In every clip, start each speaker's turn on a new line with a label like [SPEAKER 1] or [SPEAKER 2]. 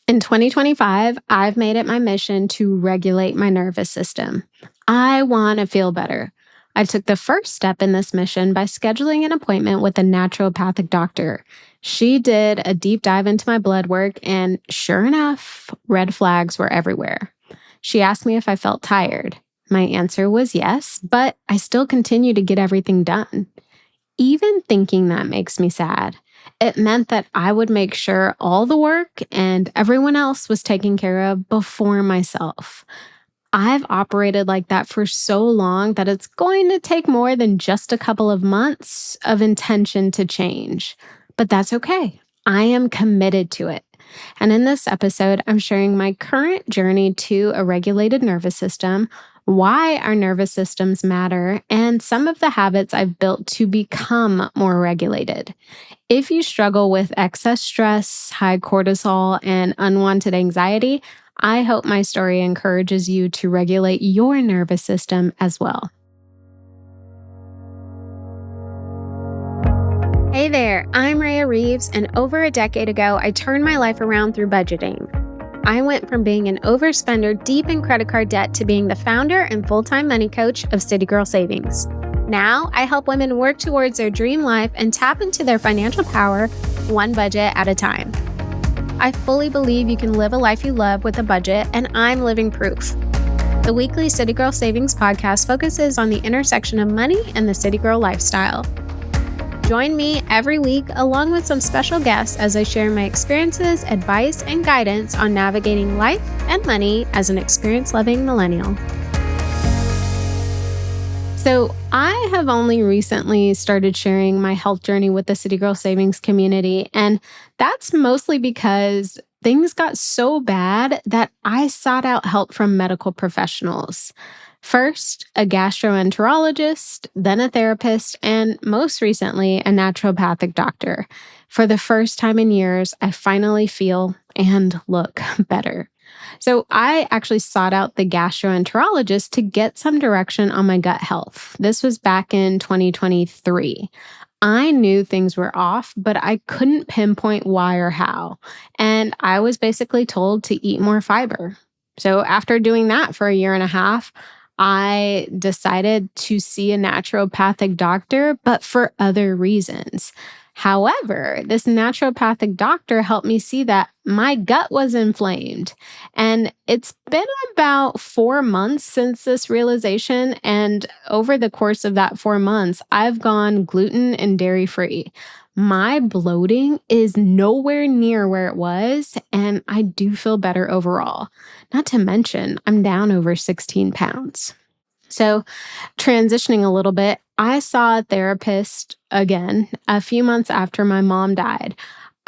[SPEAKER 1] In 2025, I've made it my mission to regulate my nervous system. I want to feel better. I took the first step in this mission by scheduling an appointment with a naturopathic doctor. She did a deep dive into my blood work, and sure enough, red flags were everywhere. She asked me if I felt tired. My answer was yes, but I still continue to get everything done. Even thinking that makes me sad. It meant that I would make sure all the work and everyone else was taken care of before myself. I've operated like that for so long that it's going to take more than just a couple of months of intention to change. But that's okay. I am committed to it. And in this episode, I'm sharing my current journey to a regulated nervous system, why our nervous systems matter, and some of the habits I've built to become more regulated. If you struggle with excess stress, high cortisol, and unwanted anxiety, I hope my story encourages you to regulate your nervous system as well. Hey there, I'm Rhea Reeves, and over a decade ago, I turned my life around through budgeting. I went from being an overspender deep in credit card debt to being the founder and full-time money coach of City Girl Savings. Now, I help women work towards their dream life and tap into their financial power one budget at a time. I fully believe you can live a life you love with a budget, and I'm living proof. The weekly City Girl Savings podcast focuses on the intersection of money and the City Girl lifestyle. Join me every week along with some special guests as I share my experiences, advice, and guidance on navigating life and money as an experience-loving millennial. So I have only recently started sharing my health journey with the City Girl Savings community, and that's mostly because things got so bad that I sought out help from medical professionals. First, a gastroenterologist, then a therapist, and most recently, a naturopathic doctor. For the first time in years, I finally feel and look better. So I actually sought out the gastroenterologist to get some direction on my gut health. This was back in 2023. I knew things were off, but I couldn't pinpoint why or how. And I was basically told to eat more fiber. So after doing that for a year and a half, I decided to see a naturopathic doctor, but for other reasons. However, this naturopathic doctor helped me see that my gut was inflamed. And it's been about 4 months since this realization. And over the course of that 4 months, I've gone gluten and dairy free. My bloating is nowhere near where it was, and I do feel better overall. Not to mention, I'm down over 16 pounds. So, transitioning a little bit, I saw a therapist again a few months after my mom died.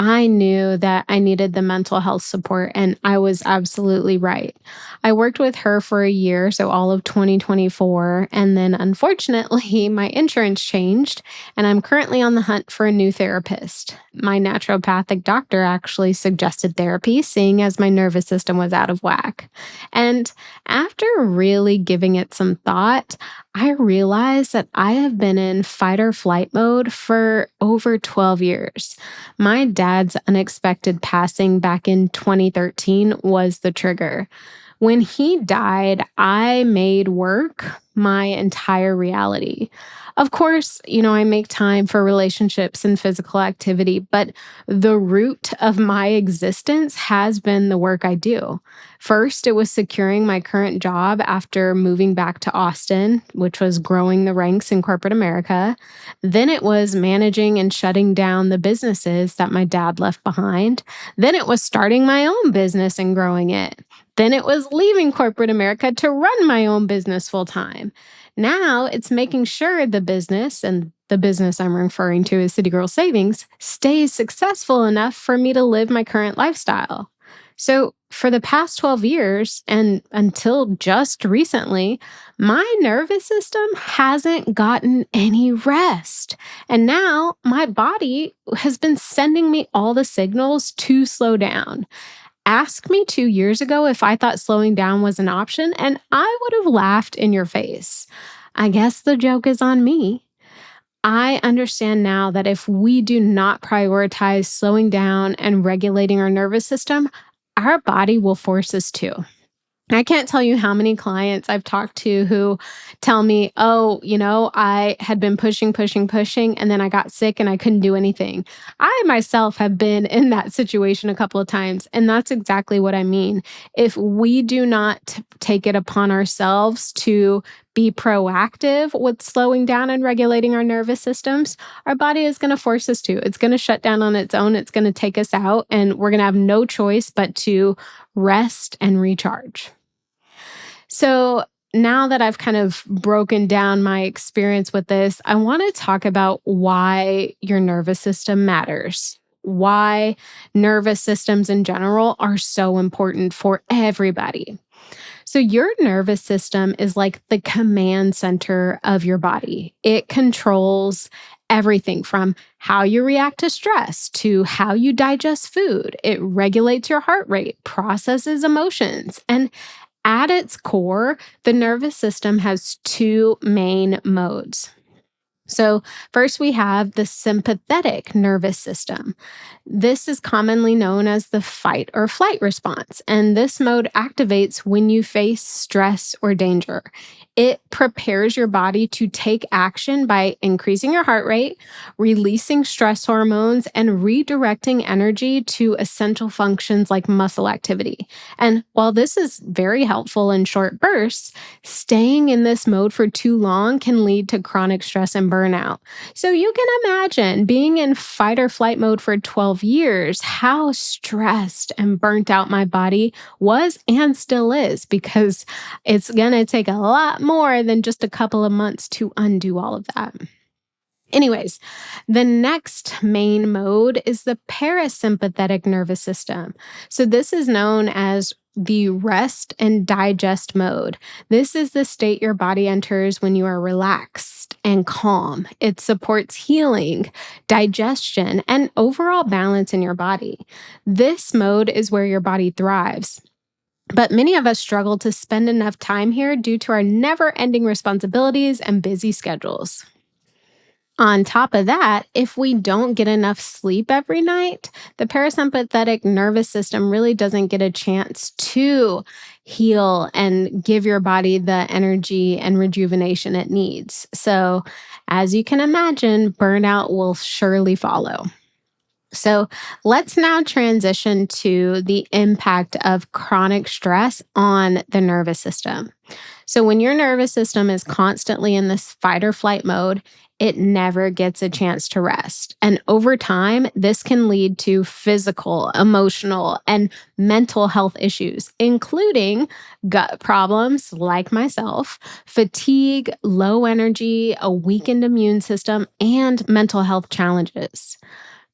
[SPEAKER 1] I knew that I needed the mental health support, and I was absolutely right. I worked with her for a year, so all of 2024, and then unfortunately, my insurance changed, and I'm currently on the hunt for a new therapist. My naturopathic doctor actually suggested therapy, seeing as my nervous system was out of whack. And after really giving it some thought, I realized that I have been in fight or flight mode for over 12 years. My dad's unexpected passing back in 2013 was the trigger. When he died, I made work my entire reality. Of course, I make time for relationships and physical activity, but the root of my existence has been the work I do. First, it was securing my current job after moving back to Austin, which was growing the ranks in corporate America. Then it was managing and shutting down the businesses that my dad left behind. Then it was starting my own business and growing it. Then it was leaving corporate America to run my own business full time. Now it's making sure the business, and the business I'm referring to is City Girl Savings, stays successful enough for me to live my current lifestyle. So for the past 12 years and until just recently, my nervous system hasn't gotten any rest. And now my body has been sending me all the signals to slow down. Ask me 2 years ago if I thought slowing down was an option, and I would have laughed in your face. I guess the joke is on me. I understand now that if we do not prioritize slowing down and regulating our nervous system, our body will force us to. I can't tell you how many clients I've talked to who tell me, oh, I had been pushing, pushing, pushing, and then I got sick and I couldn't do anything. I myself have been in that situation a couple of times. And that's exactly what I mean. If we do not take it upon ourselves to be proactive with slowing down and regulating our nervous systems, our body is going to force us to. It's going to shut down on its own. It's going to take us out, and we're going to have no choice but to rest and recharge. So now that I've kind of broken down my experience with this, I want to talk about why your nervous system matters, why nervous systems in general are so important for everybody. So, your nervous system is like the command center of your body. It controls everything from how you react to stress to how you digest food. It regulates your heart rate, processes emotions, and at its core, the nervous system has two main modes. So, first we have the sympathetic nervous system. This is commonly known as the fight or flight response, and this mode activates when you face stress or danger. It prepares your body to take action by increasing your heart rate, releasing stress hormones, and redirecting energy to essential functions like muscle activity. And while this is very helpful in short bursts, staying in this mode for too long can lead to chronic stress and burnout. So you can imagine being in fight or flight mode for 12 years, how stressed and burnt out my body was and still is, because it's going to take a lot more than just a couple of months to undo all of that. Anyways, the next main mode is the parasympathetic nervous system. So this is known as the rest and digest mode. This is the state your body enters when you are relaxed and calm. It supports healing, digestion, and overall balance in your body. This mode is where your body thrives. But many of us struggle to spend enough time here due to our never-ending responsibilities and busy schedules. On top of that, if we don't get enough sleep every night, the parasympathetic nervous system really doesn't get a chance to heal and give your body the energy and rejuvenation it needs. So, as you can imagine, burnout will surely follow. So, let's now transition to the impact of chronic stress on the nervous system. So, when your nervous system is constantly in this fight or flight mode, it never gets a chance to rest. And over time, this can lead to physical, emotional, and mental health issues, including gut problems like myself, fatigue, low energy, a weakened immune system, and mental health challenges.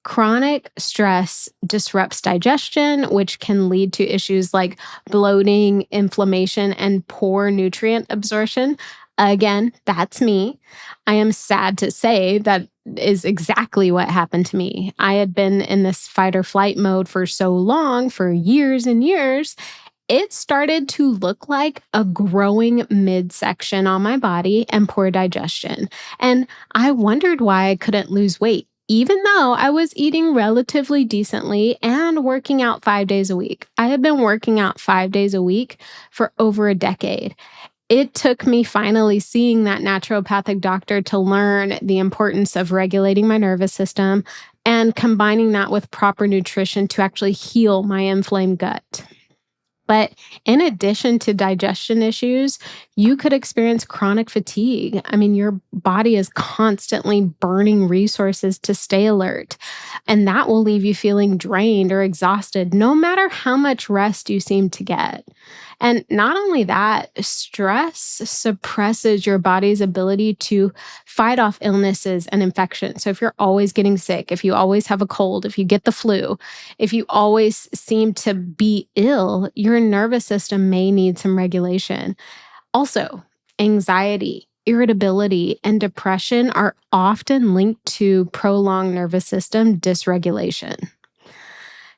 [SPEAKER 1] Chronic stress disrupts digestion, which can lead to issues like bloating, inflammation, and poor nutrient absorption. Again, that's me. I am sad to say that is exactly what happened to me. I had been in this fight or flight mode for so long, for years and years, it started to look like a growing midsection on my body and poor digestion. And I wondered why I couldn't lose weight, even though I was eating relatively decently and working out 5 days a week. I had been working out 5 days a week for over a decade. It took me finally seeing that naturopathic doctor to learn the importance of regulating my nervous system and combining that with proper nutrition to actually heal my inflamed gut. But in addition to digestion issues, you could experience chronic fatigue. I mean, your body is constantly burning resources to stay alert, and that will leave you feeling drained or exhausted, no matter how much rest you seem to get. And not only that, stress suppresses your body's ability to fight off illnesses and infections. So if you're always getting sick, if you always have a cold, if you get the flu, if you always seem to be ill, your nervous system may need some regulation. Also, anxiety, irritability, and depression are often linked to prolonged nervous system dysregulation.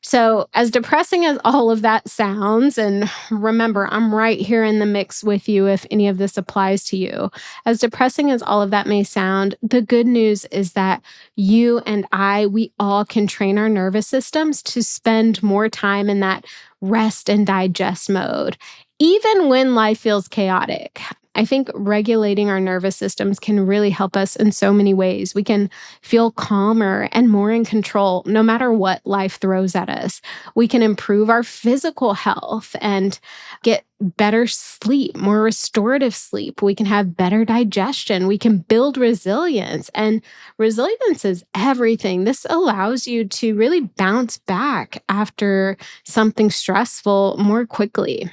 [SPEAKER 1] So, as depressing as all of that sounds, and remember, I'm right here in the mix with you if any of this applies to you. As depressing as all of that may sound, the good news is that you and I, we all can train our nervous systems to spend more time in that rest and digest mode, even when life feels chaotic. I think regulating our nervous systems can really help us in so many ways. We can feel calmer and more in control no matter what life throws at us. We can improve our physical health and get better sleep, more restorative sleep. We can have better digestion. We can build resilience. And resilience is everything. This allows you to really bounce back after something stressful more quickly.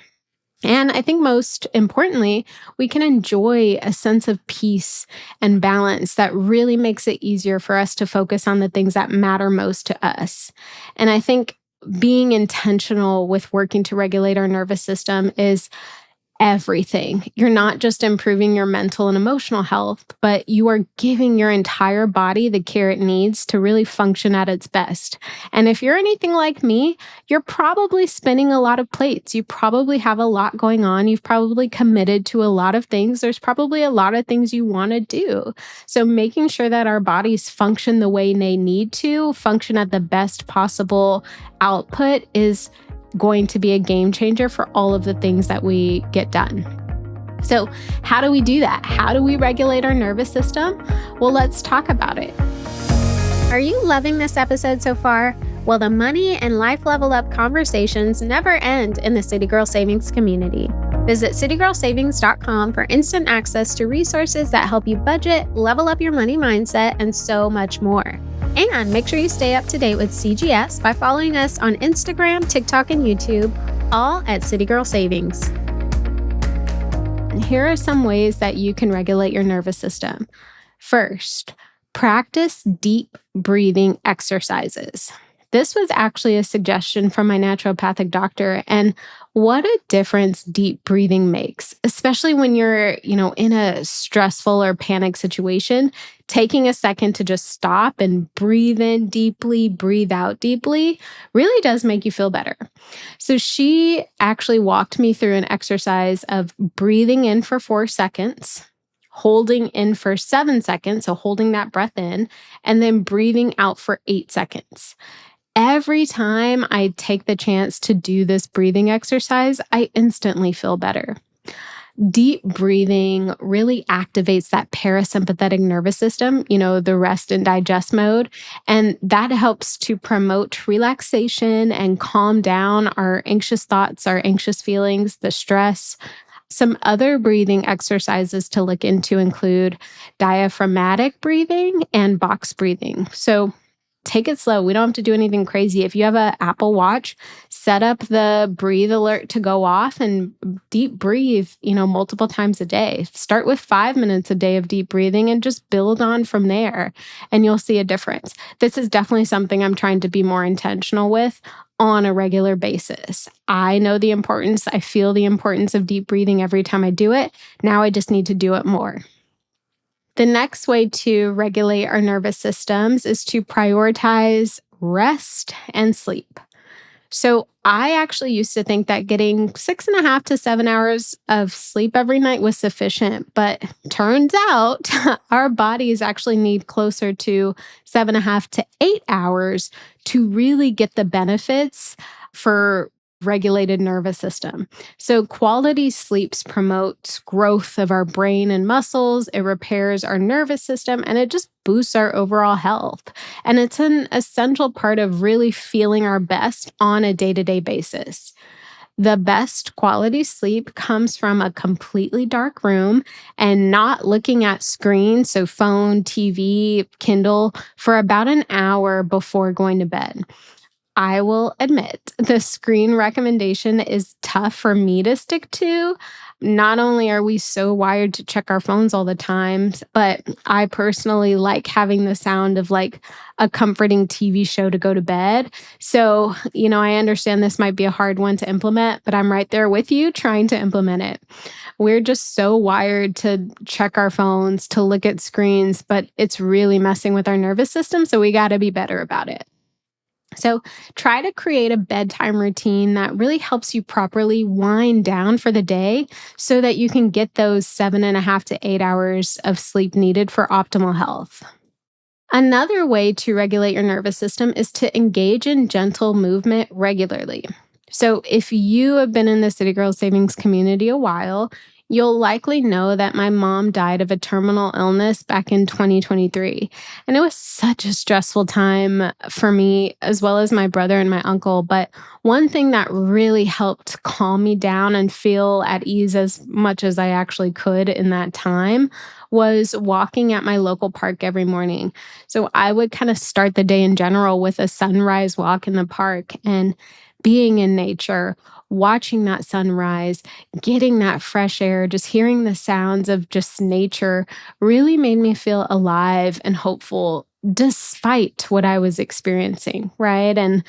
[SPEAKER 1] And I think most importantly, we can enjoy a sense of peace and balance that really makes it easier for us to focus on the things that matter most to us. And I think being intentional with working to regulate our nervous system is everything. You're not just improving your mental and emotional health, but you are giving your entire body the care it needs to really function at its best. And if you're anything like me, you're probably spinning a lot of plates. You probably have a lot going on. You've probably committed to a lot of things. There's probably a lot of things you want to do. So making sure that our bodies function the way they need to, function at the best possible output is going to be a game changer for all of the things that we get done. So, how do we do that? How do we regulate our nervous system? Well, let's talk about it. Are you loving this episode so far? Well, the money and life level up conversations never end in the City Girl Savings community. Visit citygirlsavings.com for instant access to resources that help you budget, level up your money mindset, and so much more. And make sure you stay up to date with CGS by following us on Instagram, TikTok, and YouTube, all at City Girl Savings. Here are some ways that you can regulate your nervous system. First, practice deep breathing exercises. This was actually a suggestion from my naturopathic doctor, and what a difference deep breathing makes, especially when you're, in a stressful or panic situation. Taking a second to just stop and breathe in deeply, breathe out deeply really does make you feel better. So she actually walked me through an exercise of breathing in for 4 seconds, holding in for 7 seconds, so holding that breath in, and then breathing out for 8 seconds. Every time I take the chance to do this breathing exercise, I instantly feel better. Deep breathing really activates that parasympathetic nervous system, the rest and digest mode. And that helps to promote relaxation and calm down our anxious thoughts, our anxious feelings, the stress. Some other breathing exercises to look into include diaphragmatic breathing and box breathing. So take it slow. We don't have to do anything crazy. If you have an Apple Watch, set up the breathe alert to go off and deep breathe, multiple times a day. Start with 5 minutes a day of deep breathing and just build on from there, and you'll see a difference. This is definitely something I'm trying to be more intentional with on a regular basis. I know the importance. I feel the importance of deep breathing every time I do it. Now I just need to do it more. The next way to regulate our nervous systems is to prioritize rest and sleep. So I actually used to think that getting 6.5 to 7 hours of sleep every night was sufficient, but turns out our bodies actually need closer to 7.5 to 8 hours to really get the benefits for regulated nervous system. So quality sleeps promotes growth of our brain and muscles, it repairs our nervous system, and it just boosts our overall health. And it's an essential part of really feeling our best on a day-to-day basis. The best quality sleep comes from a completely dark room and not looking at screens, so phone, TV, Kindle, for about an hour before going to bed. I will admit the screen recommendation is tough for me to stick to. Not only are we so wired to check our phones all the time, but I personally like having the sound of like a comforting TV show to go to bed. So, I understand this might be a hard one to implement, but I'm right there with you trying to implement it. We're just so wired to check our phones, to look at screens, but it's really messing with our nervous system. So we got to be better about it. So try to create a bedtime routine that really helps you properly wind down for the day so that you can get those 7.5 to 8 hours of sleep needed for optimal health. Another way to regulate your nervous system is to engage in gentle movement regularly. So if you have been in the City Girl Savings community a while, you'll likely know that my mom died of a terminal illness back in 2023. And it was such a stressful time for me, as well as my brother and my uncle. But one thing that really helped calm me down and feel at ease as much as I actually could in that time was walking at my local park every morning. So I would kind of start the day in general with a sunrise walk in the park and being in nature, watching that sunrise, getting that fresh air, just hearing the sounds of just nature really made me feel alive and hopeful despite what I was experiencing, right? And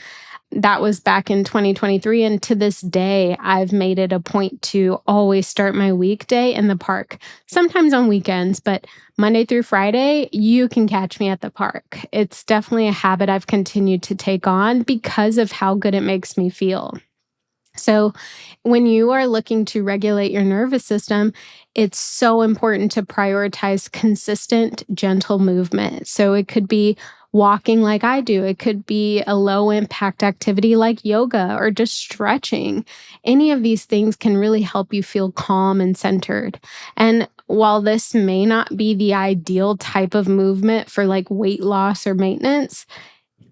[SPEAKER 1] that was back in 2023. And to this day, I've made it a point to always start my weekday in the park, sometimes on weekends, but Monday through Friday, you can catch me at the park. It's definitely a habit I've continued to take on because of how good it makes me feel. So, when you are looking to regulate your nervous system, it's so important to prioritize consistent, gentle movement. So, it could be walking like I do, it could be a low impact activity like yoga or just stretching. Any of these things can really help you feel calm and centered. And while this may not be the ideal type of movement for like weight loss or maintenance,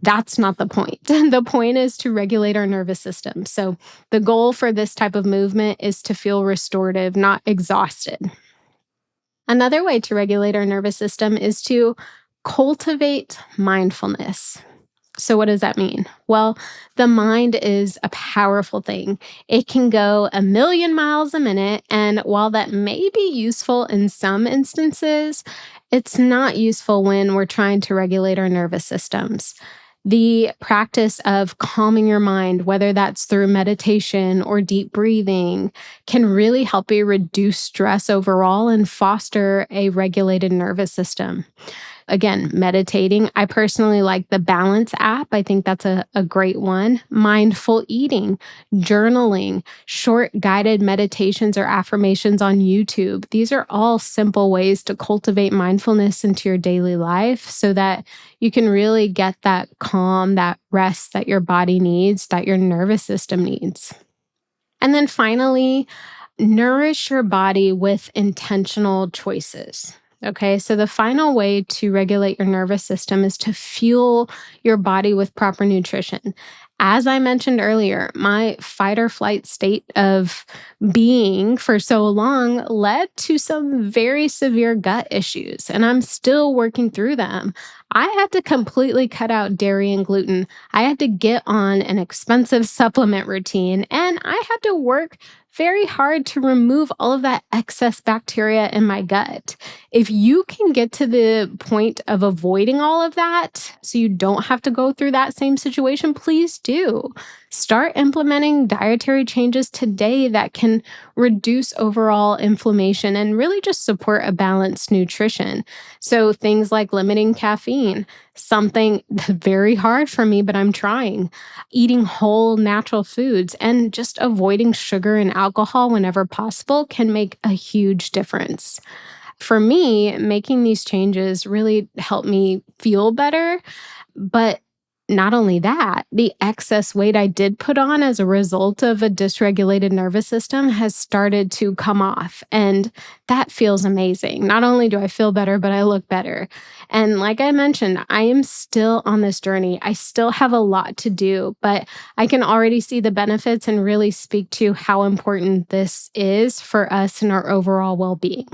[SPEAKER 1] that's not the point. The point is to regulate our nervous system. So the goal for this type of movement is to feel restorative, not exhausted. Another way to regulate our nervous system is to cultivate mindfulness. So, what does that mean? Well, the mind is a powerful thing. It can go a million miles a minute. And while that may be useful in some instances, it's not useful when we're trying to regulate our nervous systems. The practice of calming your mind, whether that's through meditation or deep breathing, can really help you reduce stress overall and foster a regulated nervous system. Again, meditating. I personally like the Balance app. I think that's a great one. Mindful eating, journaling, short guided meditations or affirmations on YouTube. These are all simple ways to cultivate mindfulness into your daily life so that you can really get that calm, that rest that your body needs, that your nervous system needs. And then finally, nourish your body with intentional choices. Okay, so the final way to regulate your nervous system is to fuel your body with proper nutrition. As I mentioned earlier, my fight or flight state of being for so long led to some very severe gut issues, and I'm still working through them. I had to completely cut out dairy and gluten. I had to get on an expensive supplement routine, and I had to work very hard to remove all of that excess bacteria in my gut. If you can get to the point of avoiding all of that so you don't have to go through that same situation, please do. Start implementing dietary changes today that can reduce overall inflammation and really just support a balanced nutrition. So things like limiting caffeine, something very hard for me, but I'm trying. Eating whole natural foods and just avoiding sugar and alcohol whenever possible can make a huge difference. For me, making these changes really helped me feel better, but not only that, the excess weight I did put on as a result of a dysregulated nervous system has started to come off. And that feels amazing. Not only do I feel better, but I look better. And like I mentioned, I am still on this journey. I still have a lot to do, but I can already see the benefits and really speak to how important this is for us and our overall well-being.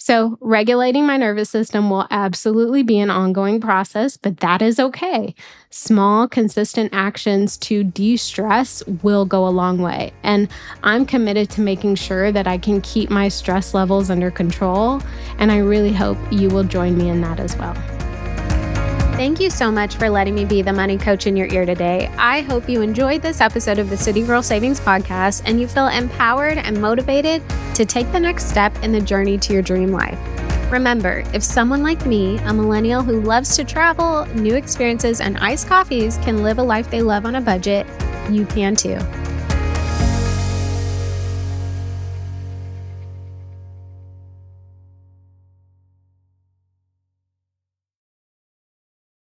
[SPEAKER 1] So, regulating my nervous system will absolutely be an ongoing process, but that is okay. Small, consistent actions to de-stress will go a long way. And I'm committed to making sure that I can keep my stress levels under control. And I really hope you will join me in that as well. Thank you so much for letting me be the money coach in your ear today. I hope you enjoyed this episode of the City Girl Savings Podcast and you feel empowered and motivated to take the next step in the journey to your dream life. Remember, if someone like me, a millennial who loves to travel, new experiences, and iced coffees can live a life they love on a budget, you can too.